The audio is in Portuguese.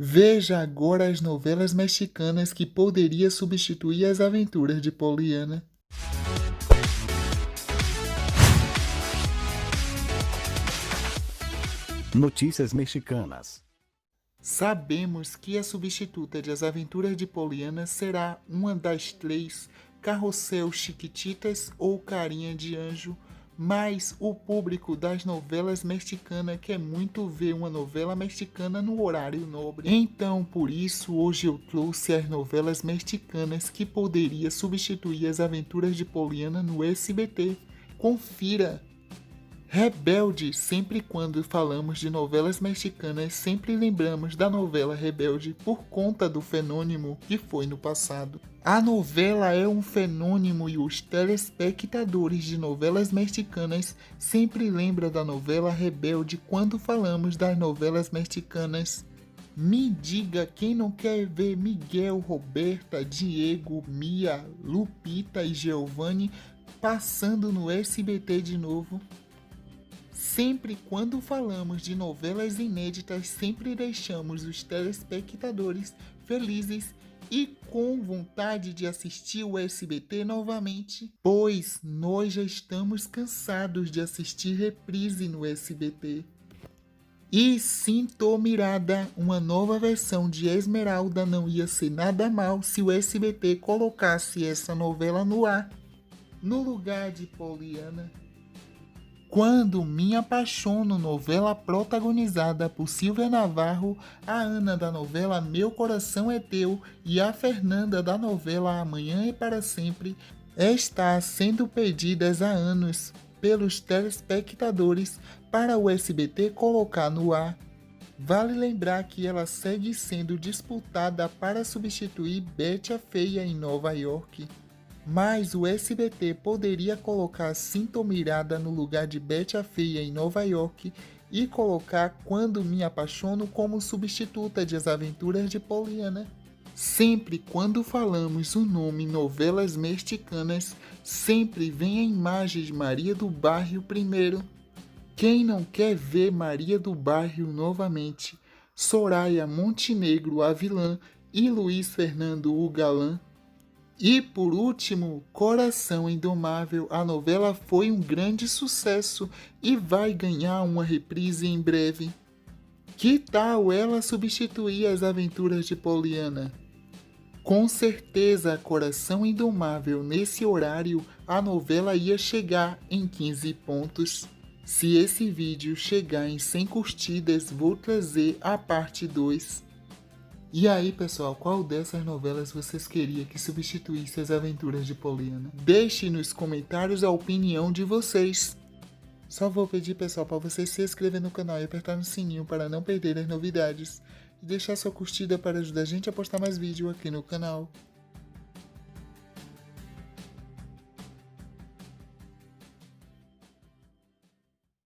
Veja agora as novelas mexicanas que poderia substituir as aventuras de Poliana. Notícias mexicanas. Sabemos que a substituta de As Aventuras de Poliana será uma das três, Carrossel Chiquititas ou Carinha de Anjo, mas o público das novelas mexicanas quer muito ver uma novela mexicana no horário nobre. Então, por isso, hoje eu trouxe as novelas mexicanas que poderia substituir As Aventuras de Poliana no SBT. Confira! Rebelde, sempre quando falamos de novelas mexicanas, sempre lembramos da novela Rebelde por conta do fenômeno que foi no passado. A novela é um fenômeno e os telespectadores de novelas mexicanas sempre lembram da novela Rebelde quando falamos das novelas mexicanas. Me diga quem não quer ver Miguel, Roberta, Diego, Mia, Lupita e Giovanni passando no SBT de novo. Sempre quando falamos de novelas inéditas, sempre deixamos os telespectadores felizes e com vontade de assistir o SBT novamente, pois nós já estamos cansados de assistir reprise no SBT. E Sinto Mirada, uma nova versão de Esmeralda, não ia ser nada mal se o SBT colocasse essa novela no ar, no lugar de Poliana. Quando Me Apaixono, novela protagonizada por Silvia Navarro, a Ana da novela Meu Coração é Teu e a Fernanda da novela Amanhã é para Sempre, está sendo pedidas há anos pelos telespectadores para o SBT colocar no ar. Vale lembrar que ela segue sendo disputada para substituir Betty a Feia em Nova York. Mas o SBT poderia colocar Sinto Mirada no lugar de Betty a Feia em Nova York e colocar Quando Me Apaixono como substituta de As Aventuras de Poliana. Sempre quando falamos o nome novelas mexicanas, sempre vem a imagem de Maria do Bairro primeiro. Quem não quer ver Maria do Bairro novamente? Soraya Montenegro, a vilã, e Luiz Fernando, o galã. E por último, Coração Indomável, a novela foi um grande sucesso e vai ganhar uma reprise em breve. Que tal ela substituir As Aventuras de Poliana? Com certeza, Coração Indomável, nesse horário, a novela ia chegar em 15 pontos. Se esse vídeo chegar em 100 curtidas, vou trazer a parte 2. E aí, pessoal, qual dessas novelas vocês queriam que substituísse As Aventuras de Poliana? Deixe nos comentários a opinião de vocês. Só vou pedir, pessoal, para vocês se inscrever no canal e apertar no sininho para não perder as novidades. E deixar sua curtida para ajudar a gente a postar mais vídeo aqui no canal.